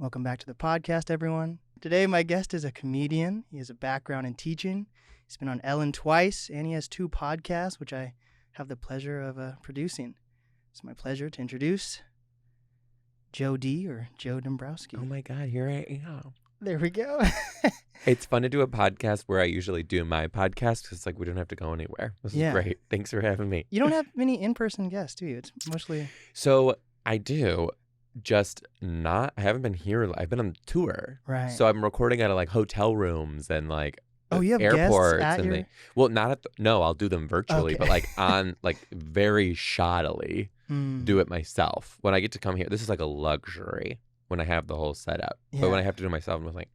Welcome back to the podcast, everyone. Today, my guest is a comedian. He has a background in teaching. He's been on Ellen twice, and he has 2 podcasts, which I have the pleasure of producing. It's my pleasure to introduce Joe D, or Joe Dombrowski. Oh my God, here I am. There we go. It's fun to do a podcast where I usually do my podcast because it's like we don't have to go anywhere. This is great. Thanks for having me. You don't have many in-person guests, do you? It's mostly... So I do, just not, I haven't been here. I've been on tour. Right. So I'm recording out of like hotel rooms and like you have airports. Guests at your... Well, not at no, I'll do them virtually, Okay. but like on like very shoddily do it myself. When I get to come here, this is like a luxury when I have the whole setup. Yeah. But when I have to do it myself, I'm like,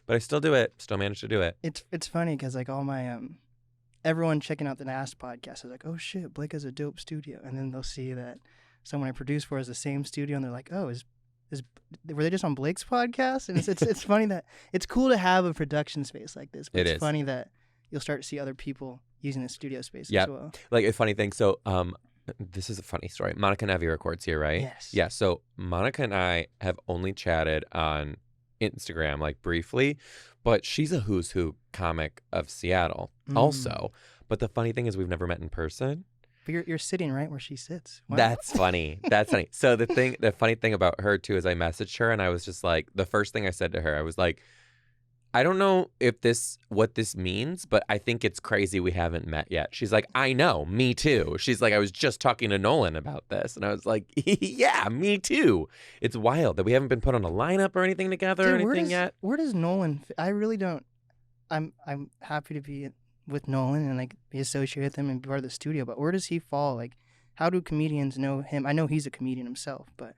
but I still do it. Still manage to do it. It's funny because like all my everyone checking out the NAST podcast is like, oh shit, Blake has a dope studio, and then they'll see that someone I produce for is the same studio, and they're like, oh, were they just on Blake's podcast? And it's funny that it's cool to have a production space like this. But it's funny that you'll start to see other people using the studio space as well. Like a funny thing. So this is a funny story. Monica Nevi records here, right? Yes. Yeah. So Monica and I have only chatted on Instagram, like briefly, but she's a who's who comic of Seattle also. But the funny thing is we've never met in person. But you're sitting right where she sits. Wow. That's funny. That's funny. So the funny thing about her too is I messaged her and I was just like, the first thing I said to her, I was like, I don't know what this means, but I think it's crazy we haven't met yet. She's like, I know, me too. She's like, I was just talking to Nolan about this. And I was like, yeah, me too. It's wild that we haven't been put on a lineup or anything together yet. Where does Nolan fit? I really don't. I'm happy to be with Nolan and like be associated with him and be part of the studio, but where does he fall? Like, how do comedians know him? I know he's a comedian himself, but...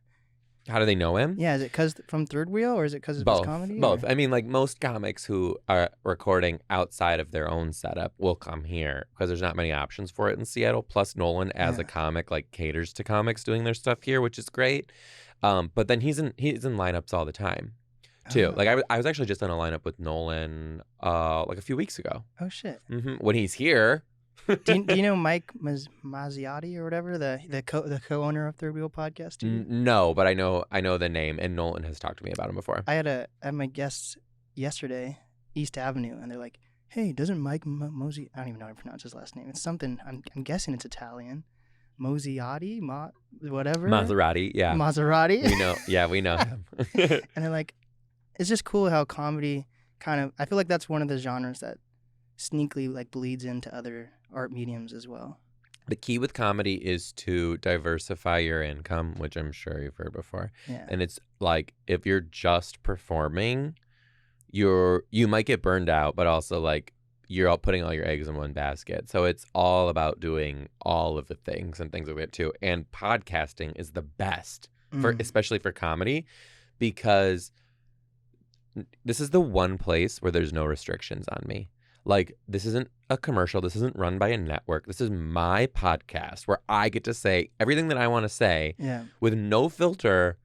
How do they know him? Yeah, is it because from Third Wheel or is it because of his comedy? Both. I mean, like most comics who are recording outside of their own setup will come here because there's not many options for it in Seattle. Plus, Nolan as a comic like caters to comics doing their stuff here, which is great. But then he's in lineups all the time, too. Like I was actually just in a lineup with Nolan like a few weeks ago. Oh shit! When he's here. do you know Mike Mazziotti or whatever, the co-owner of Third Wheel Podcast? No, but I know the name, and Nolan has talked to me about him before. I had my guests yesterday, East Avenue, and they're like, "Hey, doesn't Mike Mosey? I don't even know how to pronounce his last name. It's something. I'm guessing it's Italian. Mozziotti, whatever. Maserati, yeah. Maserati. We know. Yeah, we know him. And they're like, it's just cool how comedy kind of. I feel like that's one of the genres that sneakily like bleeds into other art mediums as well. The key with comedy is to diversify your income, which I'm sure you've heard before. Yeah. And it's like if you're just performing, you might get burned out, but also like you're all putting all your eggs in one basket. So it's all about doing all of the things and things like that too. And podcasting is the best especially for comedy, because this is the one place where there's no restrictions on me. Like, this isn't a commercial. This isn't run by a network. This is my podcast where I get to say everything that I want to say with no filter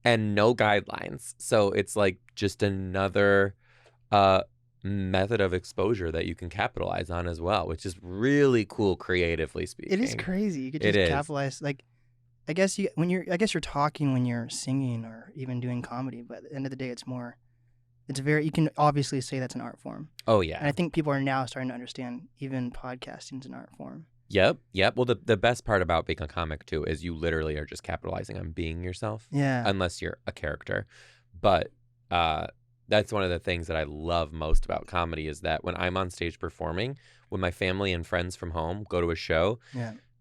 and no guidelines. So it's like just another method of exposure that you can capitalize on as well, which is really cool creatively speaking. It is crazy. You could just capitalize. Like, I guess you're talking when you're singing or even doing comedy, but at the end of the day, you can obviously say that's an art form. Oh, yeah. And I think people are now starting to understand even podcasting is an art form. Yep. Well, the best part about being a comic, too, is you literally are just capitalizing on being yourself. Yeah. Unless you're a character. But that's one of the things that I love most about comedy is that when I'm on stage performing, when my family and friends from home go to a show,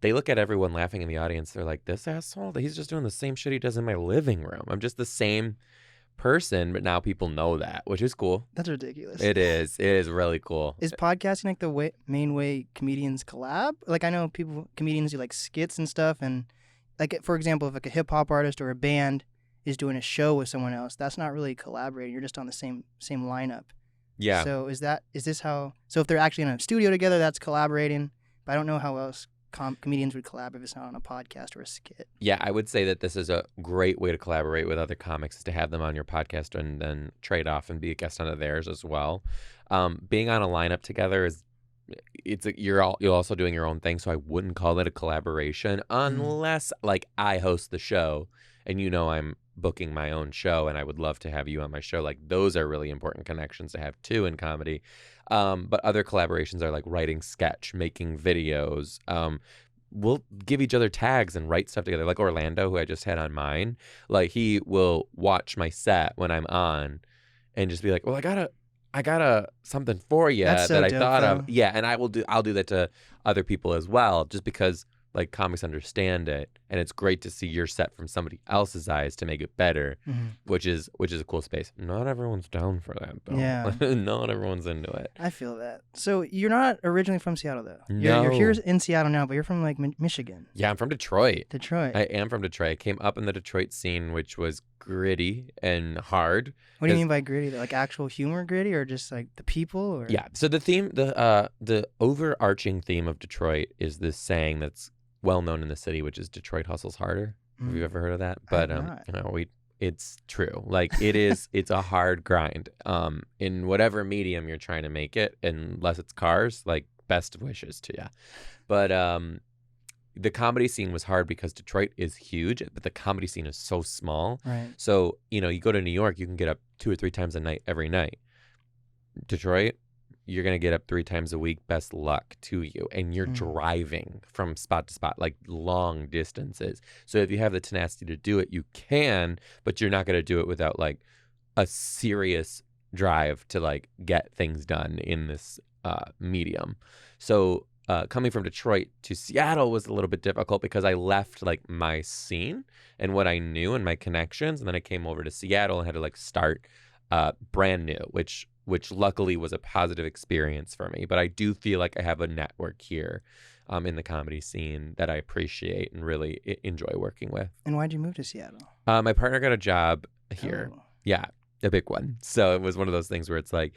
they look at everyone laughing in the audience. They're like, this asshole, he's just doing the same shit he does in my living room. I'm just the same person, but now people know that, which is cool. That's ridiculous. It is really cool. Is podcasting like the main way comedians collab? Like, I know comedians do like skits and stuff, and like, for example, if like a hip-hop artist or a band is doing a show with someone else, that's not really collaborating. You're just on the same lineup. Yeah. So is this how, so if they're actually in a studio together, that's collaborating, but I don't know how else comedians would collaborate if it's not on a podcast or a skit. Yeah, I would say that this is a great way to collaborate with other comics, is to have them on your podcast and then trade off and be a guest on theirs as well. Being on a lineup together you're also doing your own thing, so I wouldn't call it a collaboration unless like I host the show and I'm booking my own show and I would love to have you on my show. Like those are really important connections to have too in comedy. But other collaborations are like writing sketch, making videos. We'll give each other tags and write stuff together. Like Orlando, who I just had on mine, like he will watch my set when I'm on and just be like, well, I got a something for you That's so that I dope, thought though. of. Yeah. And I'll do that to other people as well, just because like comics understand it. And it's great to see your set from somebody else's eyes to make it better, which is a cool space. Not everyone's down for that though. Yeah. Not everyone's into it. I feel that. So you're not originally from Seattle, though. No. You're here in Seattle now, but you're from like Michigan. Yeah, I'm from Detroit. Detroit. I am from Detroit. I came up in the Detroit scene, which was gritty and hard. What do you mean by gritty? Like actual humor gritty, or just like the people? Or Yeah. So the overarching theme of Detroit is this saying that's well known in the city, which is Detroit hustles harder. Have you ever heard of that? But it's true. Like it's a hard grind. In whatever medium you're trying to make it, unless it's cars, like best of wishes to you. But the comedy scene was hard because Detroit is huge, but the comedy scene is so small. Right. So, you go to New York, you can get up 2 or 3 times a night every night. Detroit, you're going to get up 3 times a week. Best luck to you. And you're driving from spot to spot, like long distances. So if you have the tenacity to do it, you can, but you're not going to do it without like a serious drive to like get things done in this medium. So coming from Detroit to Seattle was a little bit difficult because I left like my scene and what I knew and my connections. And then I came over to Seattle and had to like start brand new, which luckily was a positive experience for me. But I do feel like I have a network here in the comedy scene that I appreciate and really enjoy working with. And why'd you move to Seattle? My partner got a job here. Oh. Yeah, a big one. So it was one of those things where it's like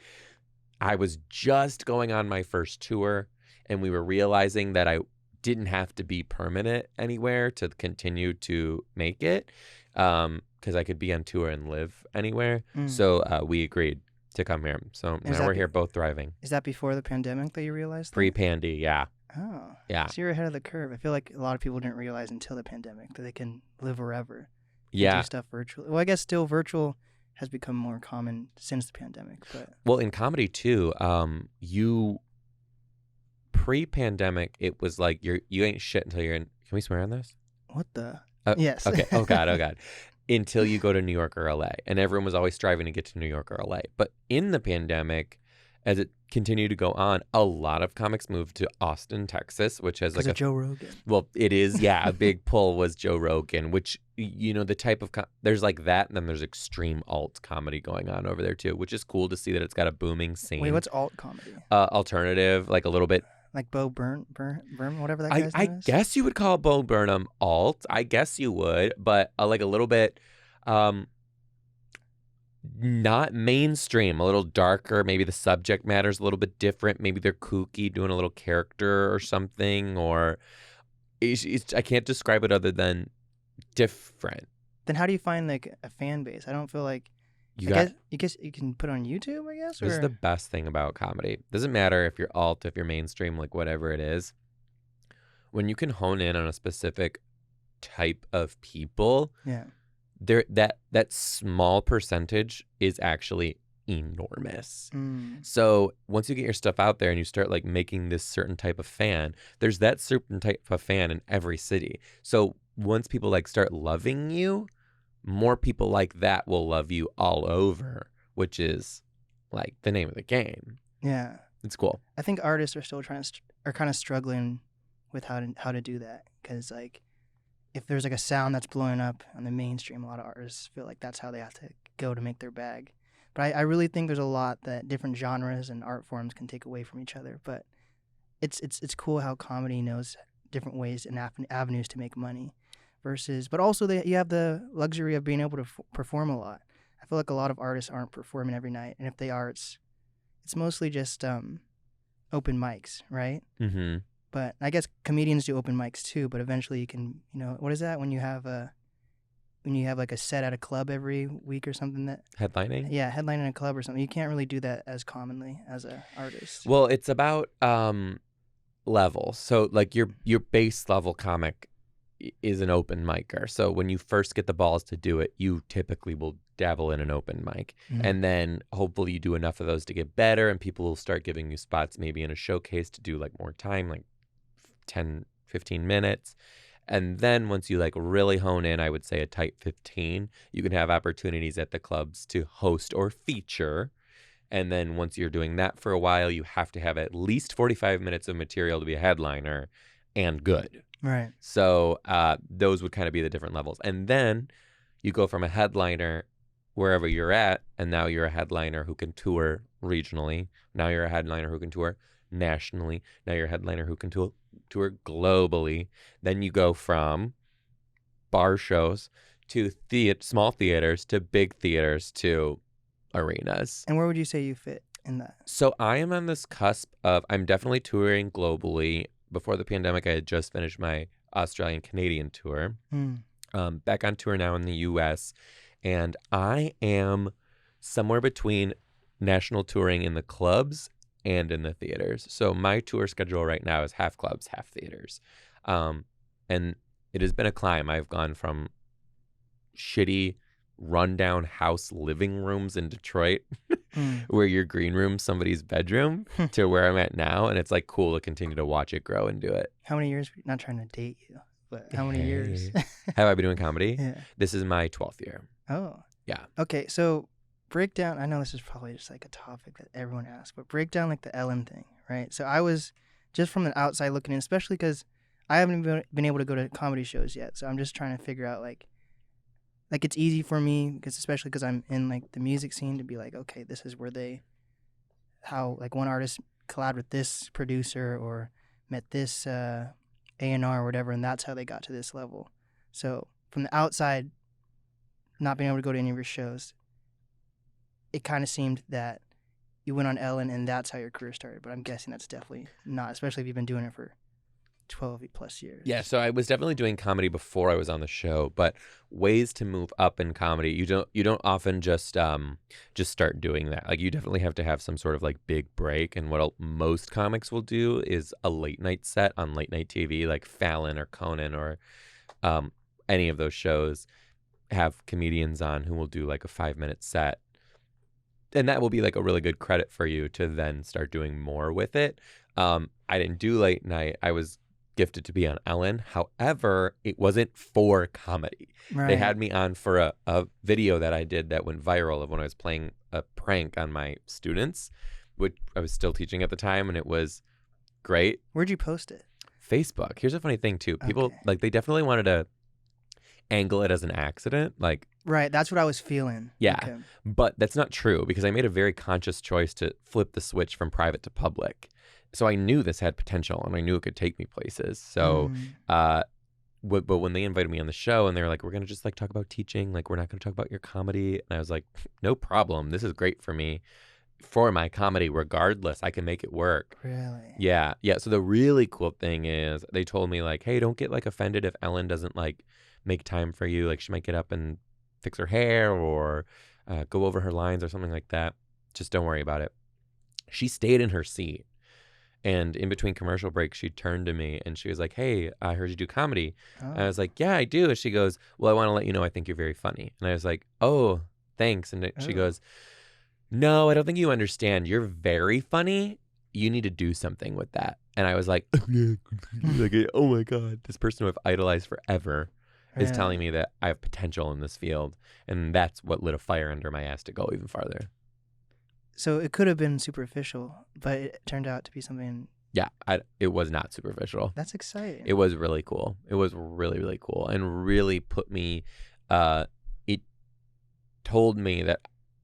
I was just going on my first tour and we were realizing that I didn't have to be permanent anywhere to continue to make it because I could be on tour and live anywhere. So we agreed to come here. So now we're here both thriving. Is that before the pandemic that you realized? Pre-pandy, yeah. Oh. Yeah. So you're ahead of the curve. I feel like a lot of people didn't realize until the pandemic that they can live wherever. Yeah. Do stuff virtually. Well, I guess still virtual has become more common since the pandemic. But well, in comedy too, you pre-pandemic, it was like you ain't shit until you're in. Can we swear on this? What the? Yes. Okay. Oh God. Until you go to New York or LA, and everyone was always striving to get to New York or LA. But in the pandemic, as it continued to go on, a lot of comics moved to Austin, Texas, which has like a Joe Rogan. Well, it is, yeah. A big pull was Joe Rogan, which the type of there's like that, and then there's extreme alt comedy going on over there too, which is cool to see that it's got a booming scene. Wait, what's alt comedy? Alternative, like a little bit. Like Bo Burnham, whatever that guy's name is? I guess you would call Bo Burnham alt. I guess you would, but like a little bit not mainstream, a little darker. Maybe the subject matter's a little bit different. Maybe they're kooky, doing a little character or something, or I can't describe it other than different. Then how do you find like a fan base? I don't feel like I guess you can put it on YouTube, I guess? This is the best thing about comedy. Doesn't matter if you're alt, if you're mainstream, like whatever it is. When you can hone in on a specific type of people, that small percentage is actually enormous. So once you get your stuff out there and you start like making this certain type of fan, there's that certain type of fan in every city. So once people like start loving you, more people like that will love you all over, which is like the name of the game. Yeah, it's cool. I think artists are still are kind of struggling with how to do that, because like if there's like a sound that's blowing up on the mainstream, a lot of artists feel like that's how they have to go to make their bag. But I really think there's a lot that different genres and art forms can take away from each other. But it's cool how comedy knows different ways and avenues to make money. But also you have the luxury of being able to perform a lot. I feel like a lot of artists aren't performing every night, and if they are, it's mostly just open mics, right? Mm-hmm. But I guess comedians do open mics too. But eventually, you can, what is that when you have like a set at a club every week or something? That headlining? Yeah, headlining a club or something. You can't really do that as commonly as an artist. Well, it's about level. So like your base level comic is an open micer. So when you first get the balls to do it, you typically will dabble in an open mic. And then hopefully you do enough of those to get better, and people will start giving you spots maybe in a showcase to do like more time, like 10, 15 minutes. And then once you like really hone in, I would say a tight 15, you can have opportunities at the clubs to host or feature. And then once you're doing that for a while, you have to have at least 45 minutes of material to be a headliner and good. Right. So those would kind of be the different levels. And then you go from a headliner wherever you're at, and now you're a headliner who can tour regionally. Now you're a headliner who can tour nationally. Now you're a headliner who can tour globally. Then you go from bar shows to small theaters to big theaters to arenas. And where would you say you fit in that? So I am on this cusp of, I'm definitely touring globally. Before the pandemic, I had just finished my Australian-Canadian tour. Back on tour now in the U.S., and I am somewhere between national touring in the clubs and in the theaters. So my tour schedule right now is half clubs, half theaters. And it has been a climb. I've gone from shitty, rundown house living rooms in Detroit where your green room's somebody's bedroom to where I'm at now. And it's like cool to continue to watch it grow and do it. How many years? Not trying to date you, but how many years? Have I been doing comedy? Yeah. This is my 12th year. Oh. Yeah. Okay, so break down, I know this is probably just like a topic that everyone asks, but break down like the Ellen thing, right? So I was just from the outside looking in, especially because I haven't been able to go to comedy shows yet. So I'm just trying to figure out like it's easy for me because especially because I'm in like the music scene to be like, okay, this is where how like one artist collabed with this producer or met this A&R or whatever, and that's how they got to this level. So from the outside, not being able to go to any of your shows, it kind of seemed that you went on Ellen and that's how your career started. But I'm guessing that's definitely not, especially if you've been doing it for 12 plus years. Yeah, so I was definitely doing comedy before I was on the show, but ways to move up in comedy, you don't often just start doing that. Like you definitely have to have some sort of like big break, and what most comics will do is a late night set on late night TV, like Fallon or Conan or any of those shows have comedians on who will do like a 5-minute set. And that will be like a really good credit for you to then start doing more with it. I didn't do late night. I was gifted to be on Ellen. However, it wasn't for comedy. Right. They had me on for a video that I did that went viral of when I was playing a prank on my students, which I was still teaching at the time, and it was great. Where'd you post it? Facebook. Here's a funny thing too. People Okay. like they definitely wanted to angle it as an accident. Like Right, that's what I was feeling. Yeah. Okay. But that's not true because I made a very conscious choice to flip the switch from private to public. So I knew this had potential and I knew it could take me places. So, but when they invited me on the show and they were like, we're going to just like talk about teaching, like we're not going to talk about your comedy. And I was like, no problem. This is great for me, for my comedy, regardless. I can make it work. Really? Yeah. Yeah. So the really cool thing is they told me like, hey, don't get like offended if Ellen doesn't like make time for you. Like she might get up and fix her hair or go over her lines or something like that. Just don't worry about it. She stayed in her seat. And in between commercial breaks, she turned to me and she was like, hey, I heard you do comedy. Oh. And I was like, yeah, I do. And she goes, well, I want to let you know I think you're very funny. And I was like, oh, thanks. And she goes, no, I don't think you understand. You're very funny. You need to do something with that. And I was like, oh my God, this person who I've idolized forever is telling me that I have potential in this field. And that's what lit a fire under my ass to go even farther. So it could have been superficial, but it turned out to be something. Yeah, it was not superficial. That's exciting. It was really cool. It was really, really cool and really put me, it told me that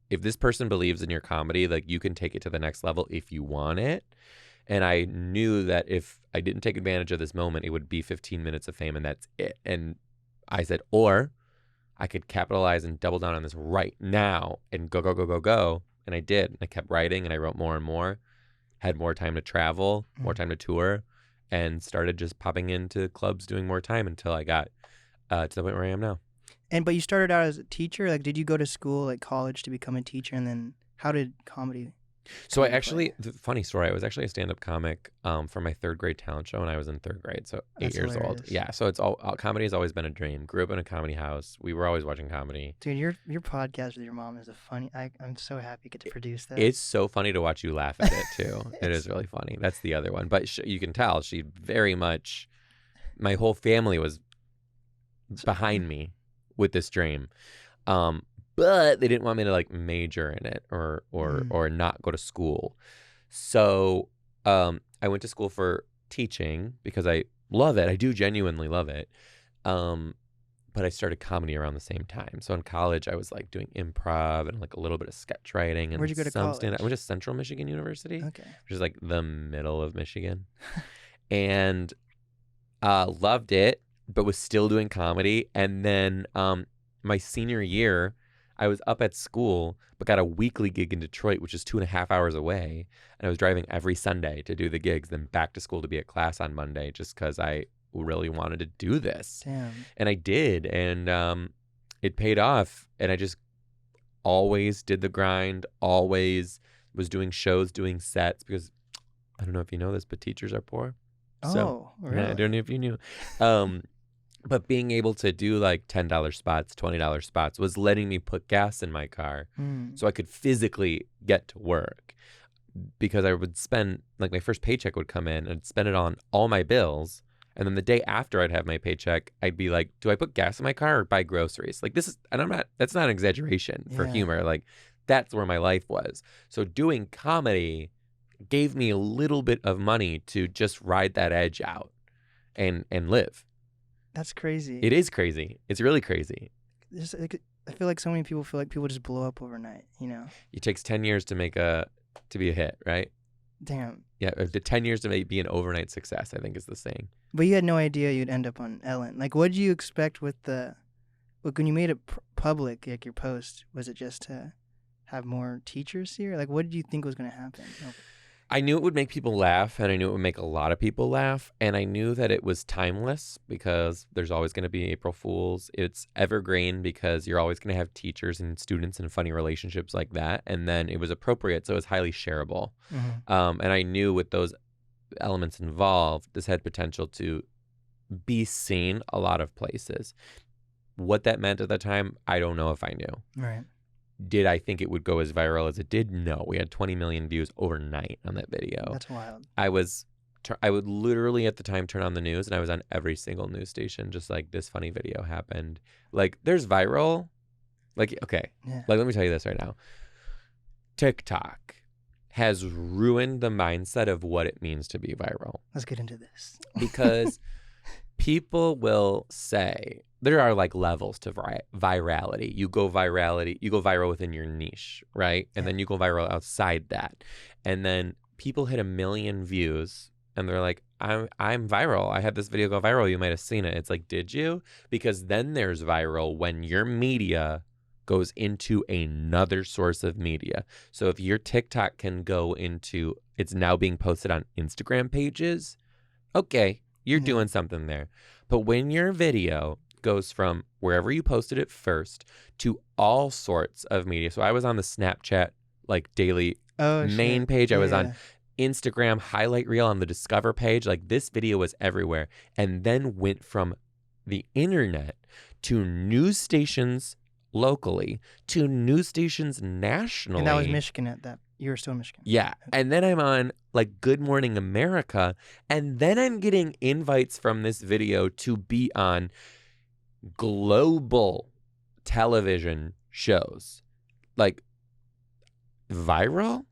if this person believes in your comedy, like you can take it to the next level if you want it. And I knew that if I didn't take advantage of this moment, it would be 15 minutes of fame and that's it. And I said, or I could capitalize and double down on this right now and go. And I did. I kept writing and I wrote more and more, had more time to travel, more time to tour, and started just popping into clubs doing more time until I got to the point where I am now. But you started out as a teacher? Like, did you go to school, like college, to become a teacher? And then how did comedy So I comedy actually, play. funny story, I was actually a stand-up comic for my third grade talent show when I was in third grade, so 8 That's years old. hilarious. Yeah, so it's all comedy has always been a dream. Grew up in a comedy house. We were always watching comedy. Dude, your podcast with your mom is a funny. I'm so happy you get to produce that. It's so funny to watch you laugh at it too. It It's- is really funny. That's the other one. But you can tell she very much. My whole family was behind me with this dream, but they didn't want me to like major in it or not go to school. So I went to school for teaching because I love it. I do genuinely love it. But I started comedy around the same time. So in college, I was like doing improv and like a little bit of sketch writing. And Where'd you go to college? I went to Central Michigan University, Okay. which is like the middle of Michigan, and loved it, but was still doing comedy. And then my senior year, I was up at school, but got a weekly gig in Detroit, which is 2.5 hours away. And I was driving every Sunday to do the gigs, then back to school to be at class on Monday, just because I really wanted to do this. Damn. And I did, and it paid off. And I just always did the grind, always was doing shows, doing sets, because I don't know if you know this, but teachers are poor. So, really? yeah, I don't know if you knew. But being able to do like $10 spots, $20 spots was letting me put gas in my car so I could physically get to work, because I would spend, like, my first paycheck would come in and I'd spend it on all my bills. And then the day after I'd have my paycheck, I'd be like, do I put gas in my car or buy groceries? Like, this is, and that's not an exaggeration for humor. Like, that's where my life was. So doing comedy gave me a little bit of money to just ride that edge out and live. That's crazy. It is crazy. It's really crazy. I feel like so many people feel like people just blow up overnight, you know? It takes 10 years to be a hit, right? Damn. Yeah, 10 years to be an overnight success, I think is the saying. But you had no idea you'd end up on Ellen. Like, what did you expect with when you made it public, like your post, was it just to have more teachers see? Or like, what did you think was going to happen? I knew it would make people laugh, and I knew it would make a lot of people laugh, and I knew that it was timeless because there's always going to be April Fools. It's evergreen because you're always going to have teachers and students and funny relationships like that, and then it was appropriate, so it was highly shareable. And I knew with those elements involved, this had potential to be seen a lot of places. What that meant at the time, I don't know if I knew. Right. Did I think it would go as viral as it did? No. We had 20 million views overnight on that video. That's wild. I would literally at the time turn on the news, and I was on every single news station, just like, this funny video happened. Like, there's viral. Like, okay. Yeah. Like, let me tell you this right now. TikTok has ruined the mindset of what it means to be viral. Let's get into this. Because people will say, there are like levels to virality. You go viral within your niche, right? And then you go viral outside that. And then people hit 1 million views and they're like, I'm viral. I had this video go viral. You might have seen it. It's like, did you? Because then there's viral when your media goes into another source of media. So if your TikTok can go into, it's now being posted on Instagram pages, okay, you're doing something there. But when your video goes from wherever you posted it first to all sorts of media. So I was on the Snapchat like daily main page. I was on Instagram highlight reel on the Discover page. Like, this video was everywhere, and then went from the internet to news stations locally to news stations nationally. And that was Michigan at that. You were still in Michigan. Yeah. And then I'm on like Good Morning America, and then I'm getting invites from this video to be on global television shows. Like, viral?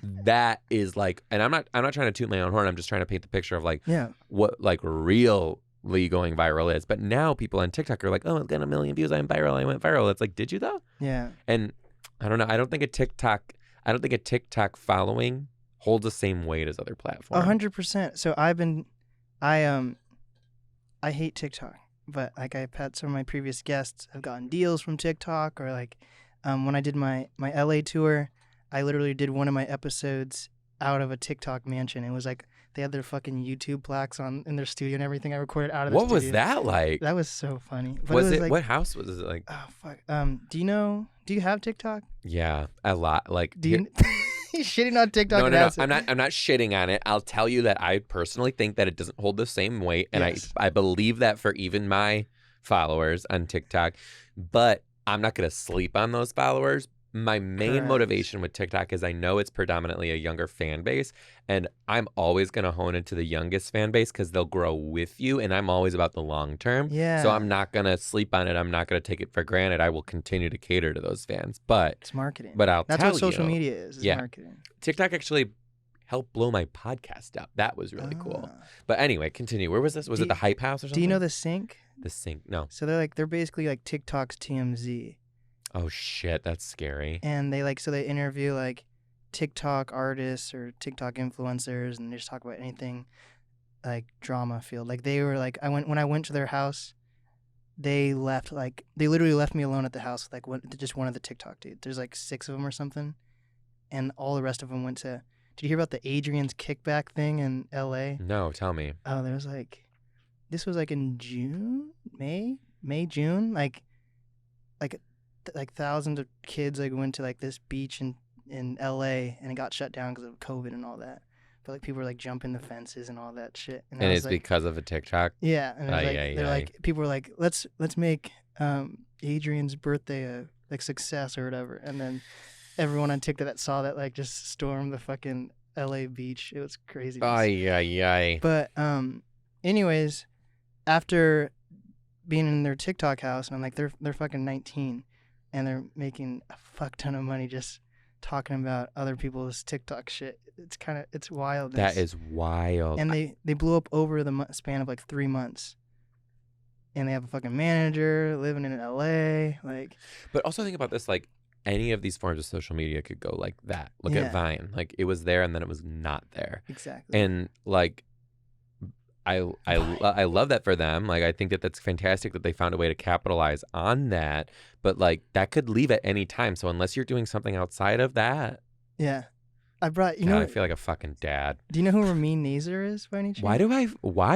That is like, and I'm not trying to toot my own horn. I'm just trying to paint the picture of like what like really going viral is. But now people on TikTok are like, oh, it's got 1 million views. I'm viral. I went viral. It's like, did you though? Yeah. And I don't know. I don't think a TikTok following holds the same weight as other platforms. 100%. So I hate TikTok, but like I've had some of my previous guests have gotten deals from TikTok, or like when I did my LA tour, I literally did one of my episodes out of a TikTok mansion. It was like they had their fucking YouTube plaques in their studio and everything. I recorded out of the studio. What was that like? That was so funny. But was it like, what house was it like? Oh fuck. Do you have TikTok? Yeah, a lot. Like, Do you? He's shitting on TikTok. No, and no, no. acid. I'm not shitting on it. I'll tell you that I personally think that it doesn't hold the same weight, and Yes. I believe that for even my followers on TikTok. But I'm not going to sleep on those followers. My main Correct. motivation with TikTok is I know it's predominantly a younger fan base, and I'm always going to hone into the youngest fan base because they'll grow with you, and I'm always about the long term. Yeah. So I'm not going to sleep on it. I'm not going to take it for granted. I will continue to cater to those fans. But It's marketing. But That's tell what social you, media is yeah. marketing. TikTok actually helped blow my podcast up. That was really cool. But anyway, continue. Where was this? Was it the Hype House or something? Do you know the Sync? The Sync? No. So they're basically like TikTok's TMZ. Oh shit, that's scary. And they interview like TikTok artists or TikTok influencers, and they just talk about anything like drama field. Like they were like when I went to their house, they literally left me alone at the house with like just one of the TikTok dudes. There's like 6 of them or something, and all the rest of them went to. Did you hear about the Adrian's kickback thing in L.A.? No, tell me. Oh, there was this was like in June, like thousands of kids like went to like this beach in LA, and it got shut down because of COVID and all that. But like people were like jumping the fences and all that shit. And it's because of a TikTok. Yeah, and they're like people were like, let's make Adrian's birthday a like success or whatever, and then everyone on TikTok that saw that like just stormed the fucking LA beach. It was crazy. But anyways, after being in their TikTok house, and I'm like, they're fucking 19, and they're making a fuck ton of money just talking about other people's TikTok shit. It's wild. That is wild. And they blew up over the span of like 3 months. And they have a fucking manager living in LA, like. But also think about this, like any of these forms of social media could go like that. Look at Vine, like it was there and then it was not there. Exactly. And like, I love that for them. Like I think that that's fantastic that they found a way to capitalize on that. But like that could leave at any time. So unless you're doing something outside of that. Yeah. I feel like a fucking dad. Do you know who Ramin Nazer is by any chance? Why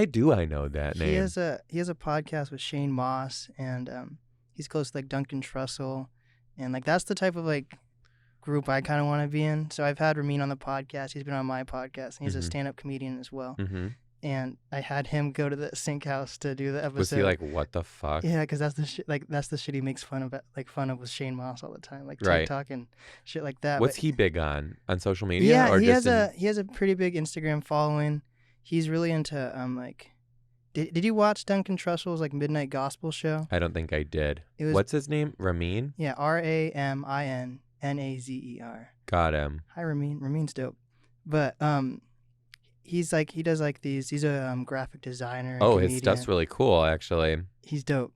do I know that name? He has a podcast with Shane Moss, and he's close to like Duncan Trussell, and like that's the type of like group I kind of want to be in. So I've had Ramin on the podcast. He's been on my podcast, and he's a stand-up comedian as well. Mm-hmm. And I had him go to the Sync house to do the episode. Was he like, what the fuck? Yeah, because that's the shit. Like that's the shit he makes fun of with Shane Moss all the time, like TikTok and shit like that. What's he big on social media? Yeah, or he has a pretty big Instagram following. He's really into like. Did you watch Duncan Trussell's like Midnight Gospel show? I don't think I did. What's his name? Ramin? Yeah, RAMINNAZER. Got him. Hi, Ramin. Ramin's dope, but he does like these. He's a graphic designer. Oh, his stuff's really cool, actually. He's dope.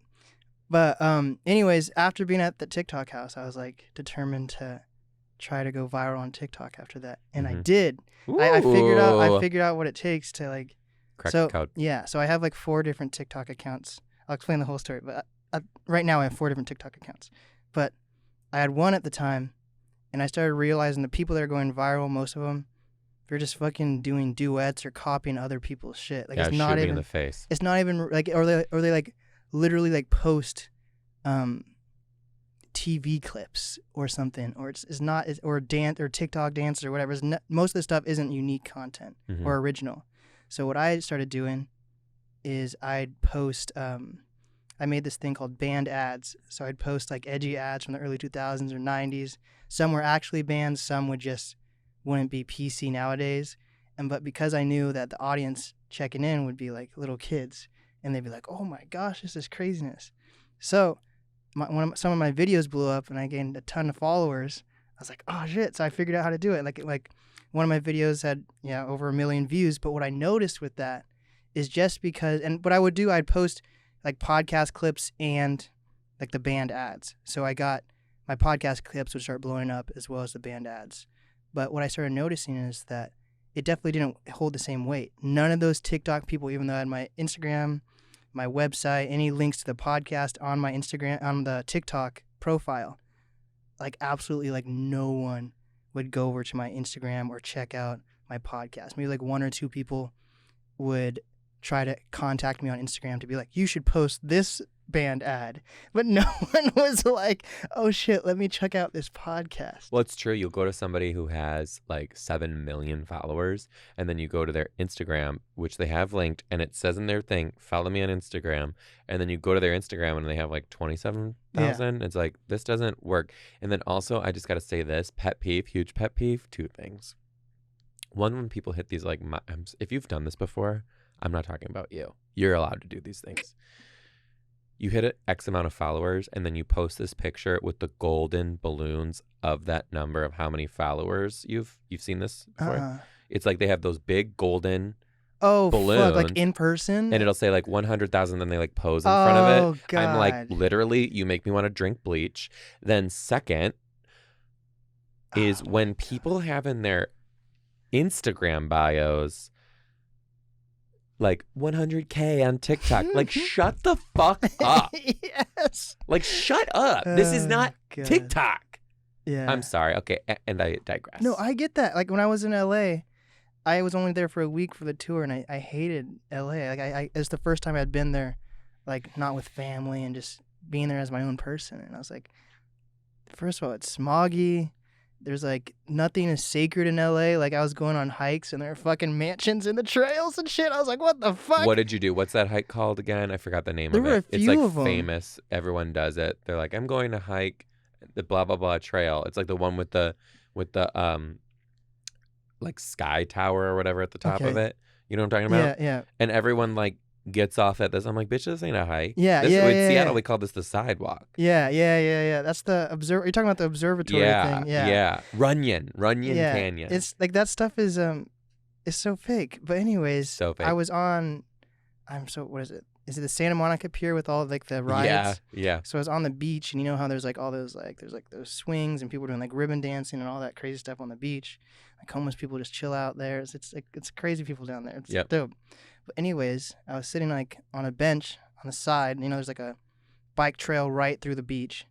But anyways, after being at the TikTok house, I was like determined to try to go viral on TikTok after that, and I did. I figured out what it takes to like crack the code. Yeah, so I have like 4 different TikTok accounts. I'll explain the whole story, but right now I have 4 different TikTok accounts. But I had one at the time, and I started realizing the people that are going viral, most of them. They're just fucking doing duets or copying other people's shit. Like it's not even in the face. It's not even like or they like literally like post TV clips or something, or it's not or dance or TikTok dances or whatever. Most of the stuff isn't unique content or original. So what I started doing is I'd post. I made this thing called banned ads. So I'd post like edgy ads from the early 2000s or 90s. Some were actually banned. Some wouldn't be PC nowadays. But because I knew that the audience checking in would be like little kids, and they'd be like, oh my gosh, this is craziness. So some of my videos blew up and I gained a ton of followers. I was like, oh shit. So I figured out how to do it. Like one of my videos had over 1 million views. But what I noticed with that is just because, and what I would do, I'd post like podcast clips and like the banned ads. So I got my podcast clips would start blowing up as well as the banned ads. But what I started noticing is that it definitely didn't hold the same weight. None of those TikTok people, even though I had my Instagram, my website, any links to the podcast on my Instagram, on the TikTok profile, like absolutely like no one would go over to my Instagram or check out my podcast. Maybe like 1 or 2 people would try to contact me on Instagram to be like, you should post this band ad, but no one was like, oh shit, let me check out this podcast. Well, it's true. You'll go to somebody who has like 7 million followers, and then you go to their Instagram, which they have linked, and it says in their thing, follow me on Instagram. And then you go to their Instagram and they have like 27,000. It's like, this doesn't work. And then also, I just got to say this, pet peeve, huge pet peeve, 2 things. One, when people hit these, like, if you've done this before, I'm not talking about you. You're allowed to do these things. You hit an X amount of followers, and then you post this picture with the golden balloons of that number of how many followers you've seen this before. It's like they have those big golden balloons, fuck, like in person, and it'll say like 100,000. Then they like pose in front of it. God. I'm like, literally, you make me want to drink bleach. Then second is when people have in their Instagram bios like 100K on TikTok. Like, shut the fuck up. Yes. Like, shut up. This is not God. TikTok. Yeah. I'm sorry. Okay, and I digress. No, I get that. Like when I was in LA, I was only there for a week for the tour, and I hated LA. Like it's the first time I'd been there, like not with family and just being there as my own person. And I was like, first of all, it's smoggy. There's like nothing is sacred in LA. Like I was going on hikes and there are fucking mansions in the trails and shit. I was like, what the fuck? What did you do? What's that hike called again? I forgot the name There of were it. a It's few like of 'em. famous. Everyone does it. They're like, I'm going to hike the blah blah blah trail. It's like the one with the like sky tower or whatever at the top of it. You know what I'm talking about? Yeah. And everyone like gets off at this. I'm like, bitch, this ain't a hike. Yeah, in yeah. Seattle, we call this the sidewalk. Yeah. That's the You're talking about the observatory thing. Yeah. Runyon Yeah. Canyon. It's like that stuff is so fake. But anyways, So fake. I was on. What is it? Is it the Santa Monica Pier with all like the rides? Yeah. So I was on the beach, and you know how there's like all those like there's like those swings and people doing like ribbon dancing and all that crazy stuff on the beach. Like homeless people just chill out there. It's crazy people down there. It's dope. But anyways, I was sitting like on a bench on the side. And, you know, there's like a bike trail right through the beach,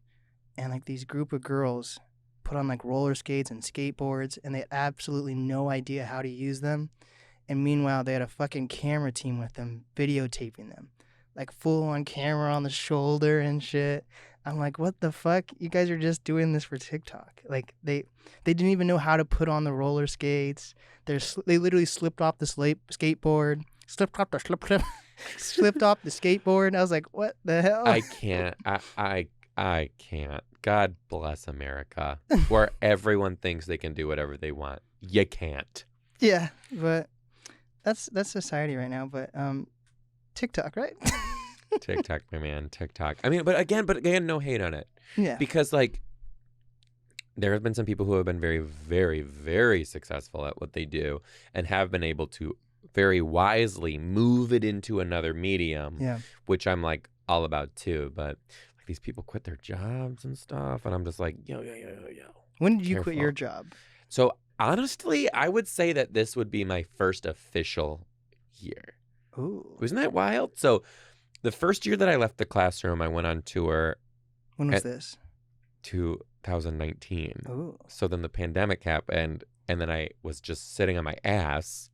and like these group of girls put on like roller skates and skateboards, and they had absolutely no idea how to use them. And meanwhile, they had a fucking camera team with them videotaping them. Like full on camera on the shoulder and shit. I'm like, what the fuck? You guys are just doing this for TikTok. Like they didn't even know how to put on the roller skates. They literally slipped off the skateboard. Slipped off the skateboard. I was like, what the hell? I can't. I can't. God bless America, where everyone thinks they can do whatever they want. You can't. Yeah, but that's society right now. But TikTok, right? TikTok, my man, TikTok. I mean, but again, no hate on it. Yeah. Because like, there have been some people who have been very, very, very successful at what they do and have been able to very wisely move it into another medium. Yeah. Which I'm like all about too. But like these people quit their jobs and stuff, and I'm just like, yo. When did you Careful. quit your job? So honestly, I would say that this would be my first official year. Ooh. Wasn't that wild? So the first year that I left the classroom, I went on tour. When was this? 2019. Ooh. So then the pandemic happened, and then I was just sitting on my ass.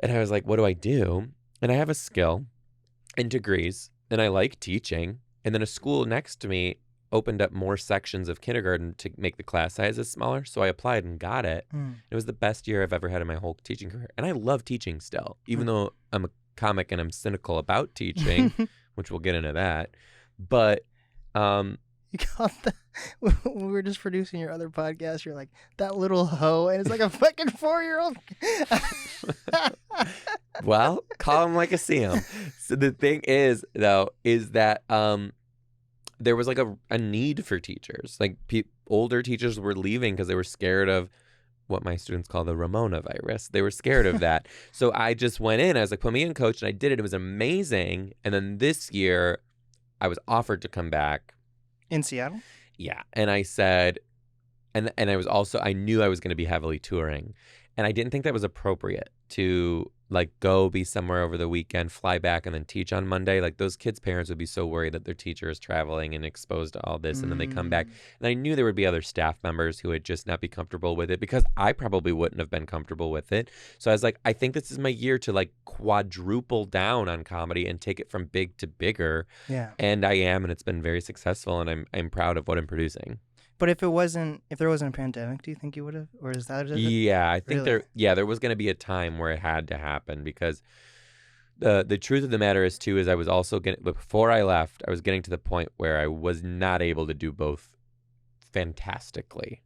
And I was like, what do I do? And I have a skill and degrees, and I like teaching. And then a school next to me opened up more sections of kindergarten to make the class sizes smaller. So I applied and got it. It was the best year I've ever had in my whole teaching career. And I love teaching still, even though I'm a comic and I'm cynical about teaching, which we'll get into that. But you got that when we were just producing your other podcast, you're like, that little hoe, and it's like a fucking 4-year-old. Well, call him like I see him. So the thing is, though, is that there was like a need for teachers. Like older teachers were leaving because they were scared of what my students call the Ramona virus. They were scared of that. So I just went in. I was like, put me in, coach, and I did it. It was amazing. And then this year, I was offered to come back. In Seattle? Yeah. And I said, and I was also, I knew I was going to be heavily touring. And I didn't think that was appropriate to like go be somewhere over the weekend, fly back, and then teach on Monday. Like those kids' parents would be so worried that their teacher is traveling and exposed to all this, and then they come back. And I knew there would be other staff members who would just not be comfortable with it because I probably wouldn't have been comfortable with it. So I was like, I think this is my year to like quadruple down on comedy and take it from big to bigger. Yeah. And I am, and it's been very successful, and I'm proud of what I'm producing. But if there wasn't a pandemic, do you think you would have, or is that just Yeah, I think Really? there was going to be a time where it had to happen because the truth of the matter is too is I was also getting, before I left, I was getting to the point where I was not able to do both fantastically.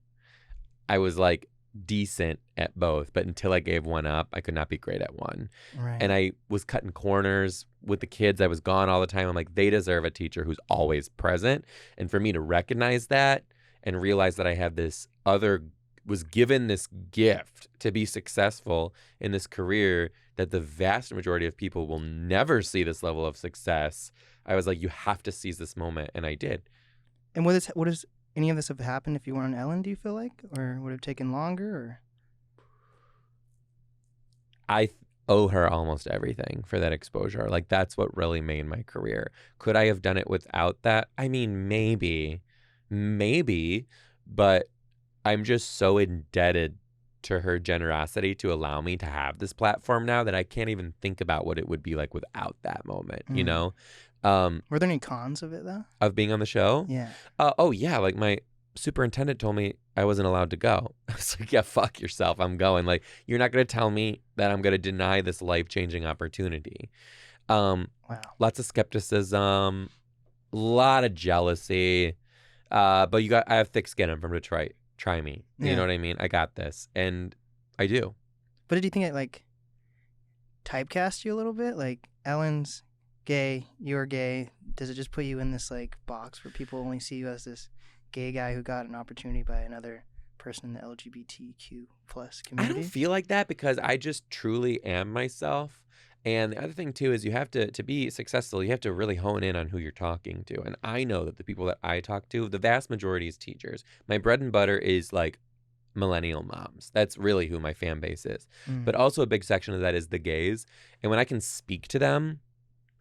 I was like decent at both, but until I gave one up, I could not be great at one. right? And I was cutting corners with the kids. I was gone all the time. I'm like, they deserve a teacher who's always present. And for me to recognize that and realize that I had was given this gift to be successful in this career that the vast majority of people will never see this level of success. I was like, you have to seize this moment. And I did. And what is any of this have happened if you weren't on Ellen, do you feel like? Or would it have taken longer? Or I owe her almost everything for that exposure. Like, that's what really made my career. Could I have done it without that? I mean, maybe, but I'm just so indebted to her generosity to allow me to have this platform now that I can't even think about what it would be like without that moment, you know? Were there any cons of it, though? Of being on the show? Yeah. Oh, yeah. Like, my superintendent told me I wasn't allowed to go. I was like, yeah, fuck yourself. I'm going. Like, you're not going to tell me that I'm going to deny this life-changing opportunity. Wow. Lots of skepticism, a lot of jealousy. But I have thick skin. I'm from Detroit. Try me. You know what I mean? I got this. And I do. But did you think it, like, typecast you a little bit? Like, Ellen's gay, you're gay. Does it just put you in this, like, box where people only see you as this gay guy who got an opportunity by another person in the LGBTQ plus community? I don't feel like that because I just truly am myself. And the other thing, too, is you have to be successful, you have to really hone in on who you're talking to. And I know that the people that I talk to, the vast majority is teachers. My bread and butter is like millennial moms. That's really who my fan base is. But also a big section of that is the gays. And when I can speak to them,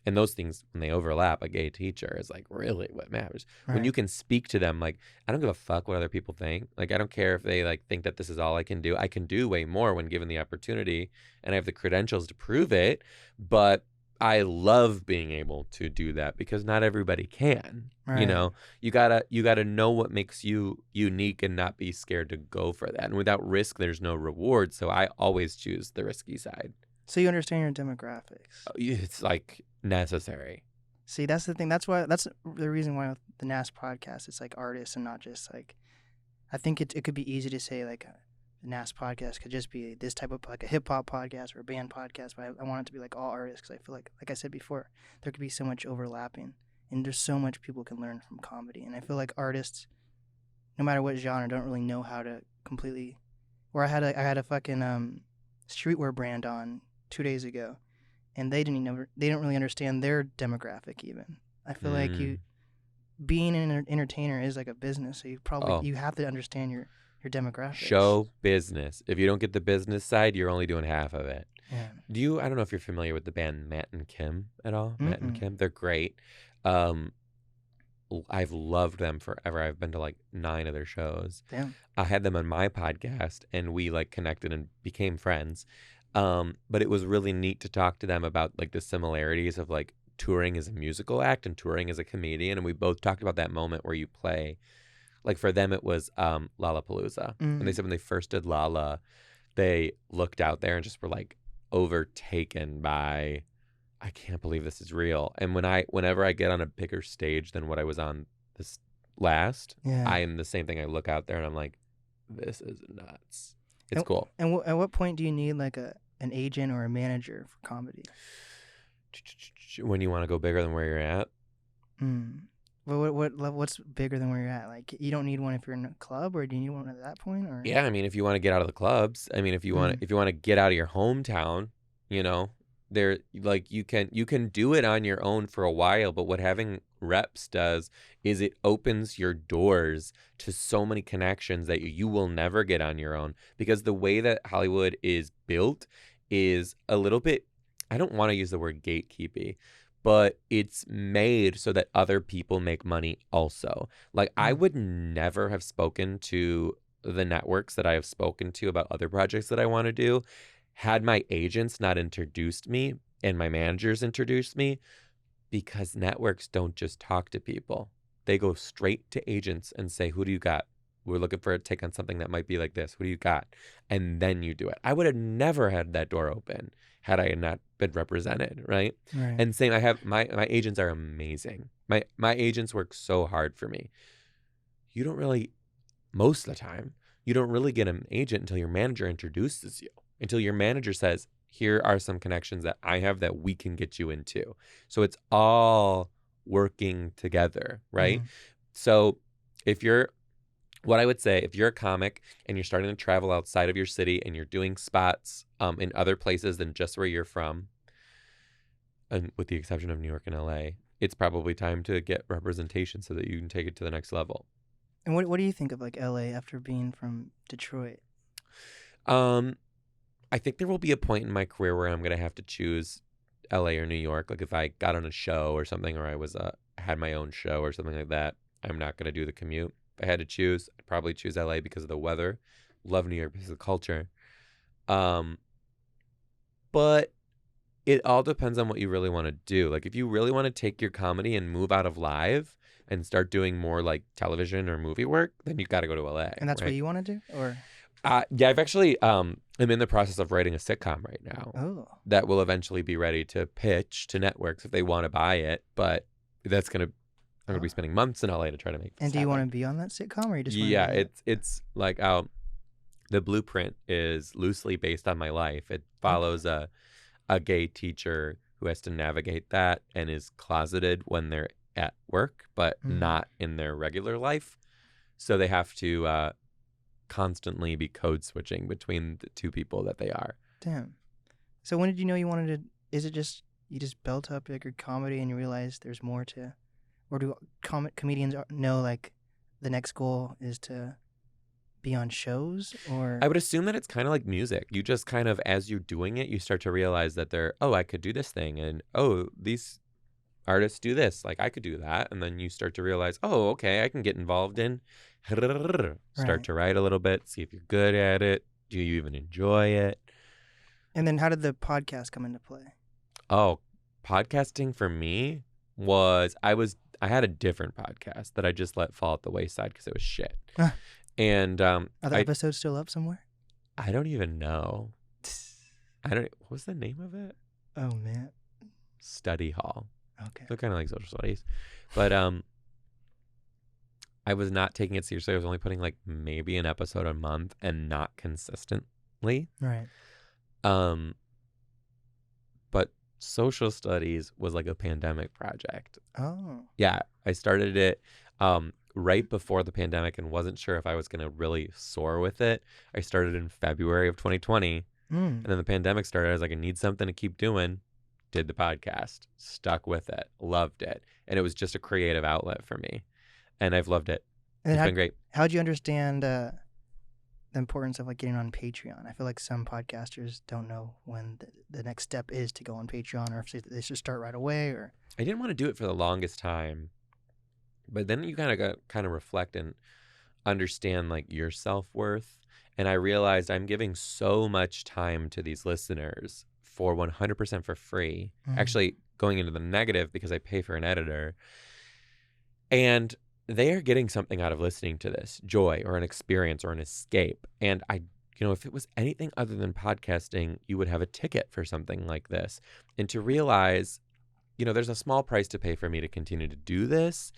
and those things, when they overlap, a gay teacher is like really what matters. Right. When you can speak to them, like, I don't give a fuck what other people think. Like, I don't care if they like think that this is all I can do. I can do way more when given the opportunity, and I have the credentials to prove it. But I love being able to do that because not everybody can. Right. You know, you gotta know what makes you unique and not be scared to go for that. And without risk, there's no reward. So I always choose the risky side. So you understand your demographics. It's like necessary. See, that's the thing. That's the reason why with the NAST podcast, it's like artists and not just like. I think it could be easy to say like the NAST podcast could just be this type of like a hip hop podcast or a band podcast, but I want it to be like all artists because I feel like I said before, there could be so much overlapping and there's so much people can learn from comedy, and I feel like artists, no matter what genre, don't really know how to completely. Or I had a fucking streetwear brand on 2 days ago, and they didn't really understand their demographic even. I feel like being an entertainer is like a business, so you have to understand your demographics. Show business. If you don't get the business side, you're only doing half of it. Yeah. I don't know if you're familiar with the band Matt and Kim at all. Matt and Kim, they're great. I've loved them forever. I've been to like 9 of their shows. Damn. I had them on my podcast, and we like connected and became friends. But it was really neat to talk to them about like the similarities of like touring as a musical act and touring as a comedian. And we both talked about that moment where you play, like for them, it was Lollapalooza. And they said when they first did Lolla, they looked out there and just were like overtaken by, I can't believe this is real. And whenever I get on a bigger stage than what I was on this last, I am the same thing. I look out there and I'm like, this is nuts. It's cool. And at what point do you need like an agent or a manager for comedy? When you want to go bigger than where you're at. Well, what's bigger than where you're at? Like, you don't need one if you're in a club, or do you need one at that point? Or yeah, I mean, if you want to get out of the clubs, I mean, if you want to get out of your hometown, you know, there, like, you can do it on your own for a while, but what having reps does is it opens your doors to so many connections that you will never get on your own, because the way that Hollywood is built is a little bit, I don't want to use the word gatekeepy, but it's made so that other people make money also. Like, I would never have spoken to the networks that I have spoken to about other projects that I want to do had my agents not introduced me and my managers introduced me, because networks don't just talk to people. They go straight to agents and say, who do you got? We're looking for a take on something that might be like this. Who do you got? And then you do it. I would have never had that door open had I not been represented, right? And same, I have my agents are amazing. My agents work so hard for me. You don't really, most of the time, you don't really get an agent until your manager introduces you, until your manager says, here are some connections that I have that we can get you into. So it's all working together, right? So what I would say, if you're a comic and you're starting to travel outside of your city and you're doing spots in other places than just where you're from, and with the exception of New York and LA, it's probably time to get representation so that you can take it to the next level. And what do you think of like LA after being from Detroit? I think there will be a point in my career where I'm going to have to choose LA or New York. Like if I got on a show or something, or I was had my own show or something like that, I'm not going to do the commute. If I had to choose, I'd probably choose LA because of the weather. Love New York because of the culture. But it all depends on what you really want to do. Like if you really want to take your comedy and move out of live and start doing more like television or movie work, then you got to go to LA. And that's what you want to do? Or yeah, I've actually I'm in the process of writing a sitcom right now that will eventually be ready to pitch to networks if they want to buy it. But that's I'm gonna be spending months in LA to try to make this And do you happen. want to be on that sitcom, or you just it's like the blueprint is loosely based on my life. It follows a gay teacher who has to navigate that and is closeted when they're at work, but not in their regular life. So they have to constantly be code switching between the two people that they are. Damn. So when did you know you wanted to? Is it just you just built up like your comedy and you realized there's more to, or do comedians know like the next goal is to be on shows? Or I would assume that it's kind of like music. You just kind of, as you're doing it, you start to realize that I could do this thing, and these artists do this, like I could do that, and then you start to realize, okay, I can get involved in start to write a little bit, see if you're good at it. Do you even enjoy it? And then how did the podcast come into play? Podcasting for me was I had a different podcast that I just let fall at the wayside because it was shit. And are the episodes still up somewhere? I don't even know. What was the name of it? Oh man, Study Hall. Okay. So kind of like social studies, but I was not taking it seriously. I was only putting like maybe an episode a month and not consistently. Right. But social studies was like a pandemic project. Oh. Yeah, I started it right before the pandemic and wasn't sure if I was going to really soar with it. I started in February of 2020, and then the pandemic started. I was like, I need something to keep doing. Did the podcast, stuck with it, loved it, and it was just a creative outlet for me, and I've loved it. It's been great. How'd you understand the importance of like getting on Patreon? I feel like some podcasters don't know when the next step is to go on Patreon, or if they should start right away. Or I didn't want to do it for the longest time, but then you kind of reflect and understand like your self-worth, and I realized I'm giving so much time to these listeners for 100% for free. Actually going into the negative because I pay for an editor, and they are getting something out of listening to this, joy or an experience or an escape. And if it was anything other than podcasting, you would have a ticket for something like this. And to realize, there's a small price to pay for me to continue to do this.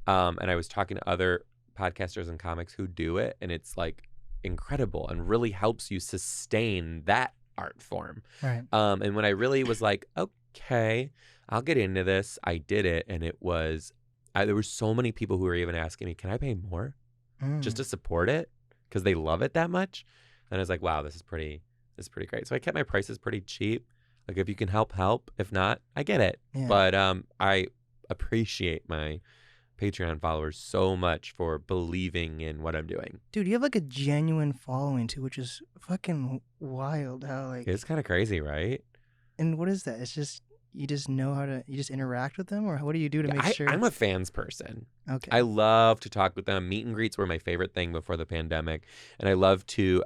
And I was talking to other podcasters and comics who do it, and it's like incredible and really helps you sustain that art form. Right. And when I really was like, okay, I'll get into this, I did it, and it was there were so many people who were even asking me, can I pay more just to support it because they love it that much? And I was like, wow, this is pretty great. So I kept my prices pretty cheap. Like if you can help. If not, I get it. Yeah. But I appreciate my Patreon followers so much for believing in what I'm doing. Dude, you have like a genuine following too, which is fucking wild. How like It's kind of crazy, right? And what is that? It's just you just know how to you just interact with them, or what do you do to make sure? I'm a fans person. Okay. I love to talk with them. Meet and greets were my favorite thing before the pandemic, and I love to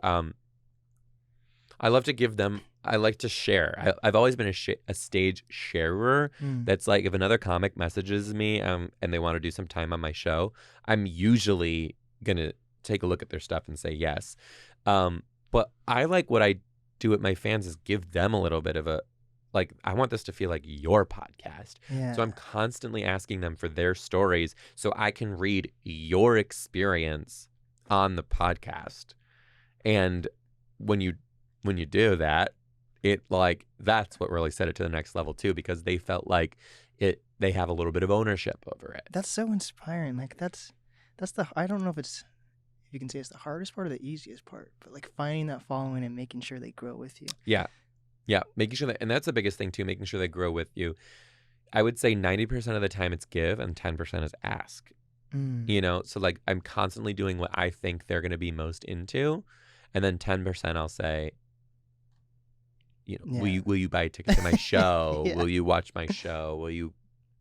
give them. I like to share. I've always been a stage sharer. That's like if another comic messages me and they want to do some time on my show, I'm usually gonna take a look at their stuff and say yes. But I like what I do with my fans is give them a little bit of a like I want this to feel like your podcast. Yeah. So I'm constantly asking them for their stories so I can read your experience on the podcast. And when you do that, it like that's what really set it to the next level too, because they felt like they have a little bit of ownership over it. That's so inspiring. Like that's the I don't know if you can say it's the hardest part or the easiest part, but like finding that following and making sure they grow with you. Yeah, making sure that, and that's the biggest thing too, making sure they grow with you. I would say 90% of the time it's give and 10% is ask. You know, so like I'm constantly doing what I think they're going to be most into, and then 10% I'll say, you know, will you buy a ticket to my show? Will you watch my show? Will you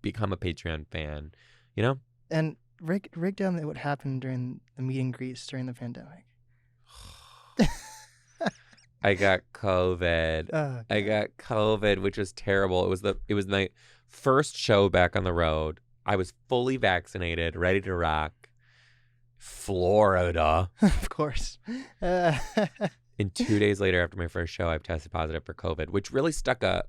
become a Patreon fan? You know? And break down what happened during the meet and greets during the pandemic. I got COVID. Oh, I got COVID, which was terrible. It was my first show back on the road. I was fully vaccinated, ready to rock. Florida. Of course. And 2 days later, after my first show, I've tested positive for COVID, which really struck a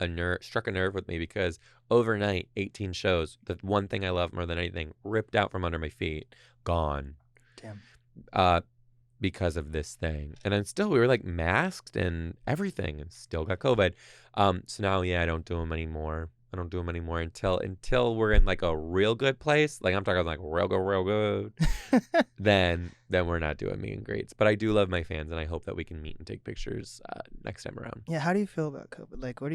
nerve with me because overnight, 18 shows, the one thing I love more than anything, ripped out from under my feet, gone. Damn. Because of this thing. And then still, we were like masked and everything and still got COVID. So now, I don't do them anymore. I don't do them anymore until we're in like a real good place. Like I'm talking like real good. then we're not doing meet and greets. But I do love my fans and I hope that we can meet and take pictures next time around. Yeah. How do you feel about COVID? Like, what are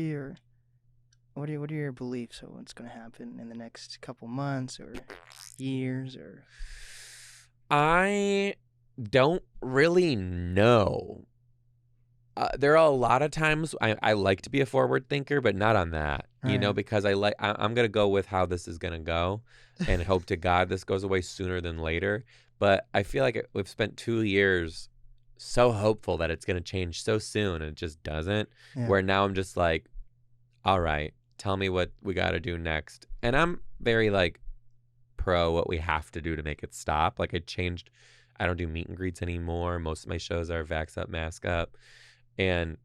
your beliefs of what's going to happen in the next couple months or years or? I don't really know. There are a lot of times I like to be a forward thinker, but not on that, you know, because I'm going to go with how this is going to go and hope to God this goes away sooner than later. But I feel like we've spent 2 years so hopeful that it's going to change so soon and it just doesn't, where now I'm just like, all right, tell me what we got to do next. And I'm very like pro what we have to do to make it stop. Like I don't do meet and greets anymore. Most of my shows are vax up, mask up. And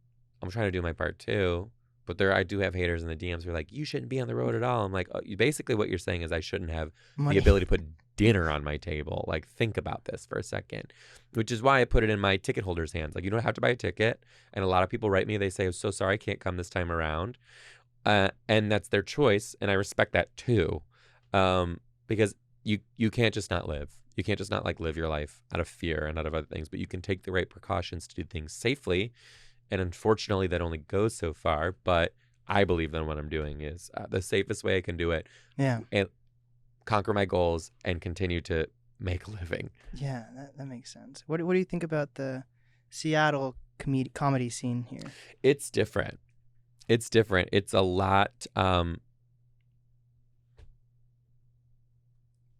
I'm trying to do my part too. But I do have haters in the DMs who are like, you shouldn't be on the road at all. I'm like, basically what you're saying is I shouldn't have the ability to put dinner on my table. Like, think about this for a second. Which is why I put it in my ticket holder's hands. Like, you don't have to buy a ticket. And a lot of people write me. They say, I'm so sorry I can't come this time around. And that's their choice. And I respect that too. Because you can't just not live. You can't just not like live your life out of fear and out of other things, but you can take the right precautions to do things safely. And unfortunately, that only goes so far. But I believe that what I'm doing is the safest way I can do it. Yeah. And conquer my goals and continue to make a living. Yeah, that makes sense. What do you think about the Seattle comedy scene here? It's different. It's a lot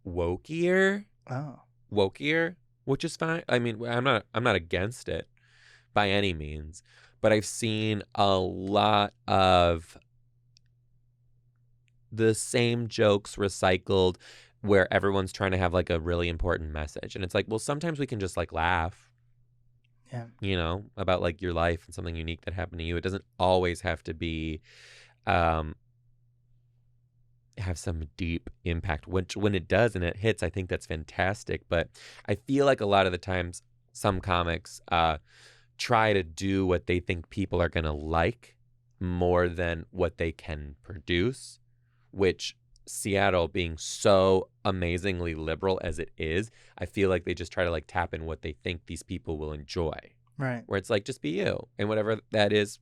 wokier. Oh. Wokier, which is fine. I mean, I'm not against it by any means, but I've seen a lot of the same jokes recycled where everyone's trying to have like a really important message. And it's like, well, sometimes we can just like laugh. Yeah. You know, about like your life and something unique that happened to you. It doesn't always have to be have some deep impact, which when it does and it hits, I think that's fantastic. But I feel like a lot of the times some comics try to do what they think people are going to like more than what they can produce, which Seattle being so amazingly liberal as it is, I feel like they just try to like tap in what they think these people will enjoy. Right. Where it's like, just be you. And whatever that is,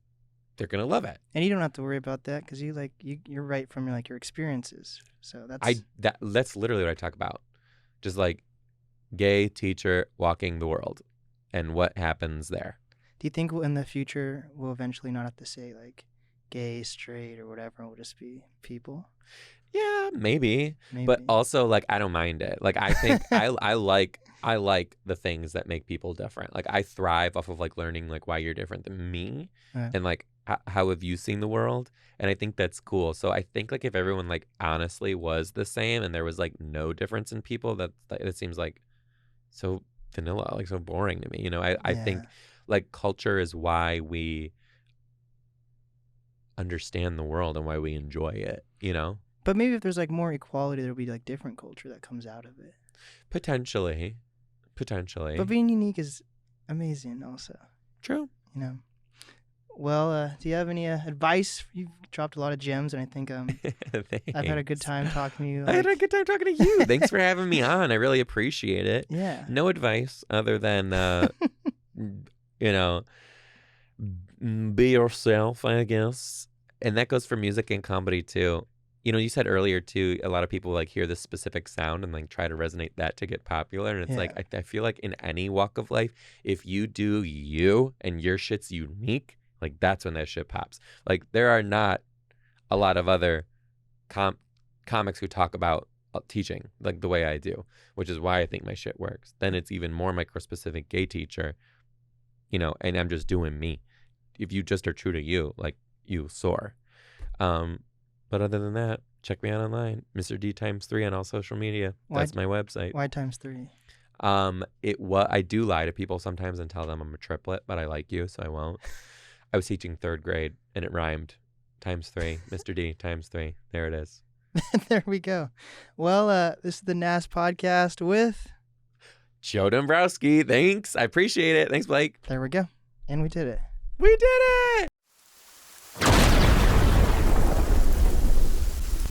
they're gonna love it. And you don't have to worry about that because you're right from your experiences. So That's literally what I talk about. Just like gay teacher walking the world and what happens there. Do you think in the future we'll eventually not have to say like gay, straight, or whatever? We'll just be people? Yeah, maybe. But also, like, I don't mind it. Like, I think I like the things that make people different. Like, I thrive off of like learning like why you're different than me, and like how have you seen the world? And I think that's cool. So I think like if everyone like honestly was the same and there was like no difference in people, that it seems like so vanilla, like so boring to me. You know, I think like culture is why we understand the world and why we enjoy it. You know. But maybe if there's like more equality, there'll be like different culture that comes out of it. Potentially. But being unique is amazing also. True. You know. Well, do you have any advice? You've dropped a lot of gems, and I think I've had a good time talking to you. I had a good time talking to you. Thanks for having me on. I really appreciate it. Yeah. No advice other than, you know, be yourself, I guess. And that goes for music and comedy too. You know, you said earlier too, a lot of people like hear this specific sound and like try to resonate that to get popular. And it's like, I feel like in any walk of life, if you do you and your shit's unique, like that's when that shit pops. Like there are not a lot of other comics who talk about teaching like the way I do, which is why I think my shit works. Then it's even more micro-specific gay teacher, you know, and I'm just doing me. If you just are true to you, like you soar. But other than that, check me out online, Mr. D ×3 on all social media. That's my website. Why ×3? I do lie to people sometimes and tell them I'm a triplet, but I like you, so I won't. I was teaching 3rd grade, and it rhymed. ×3, Mr. D ×3. There it is. There we go. Well, this is the NAST podcast with Joe Dombrowski. Thanks. I appreciate it. Thanks, Blake. There we go. And we did it. We did it!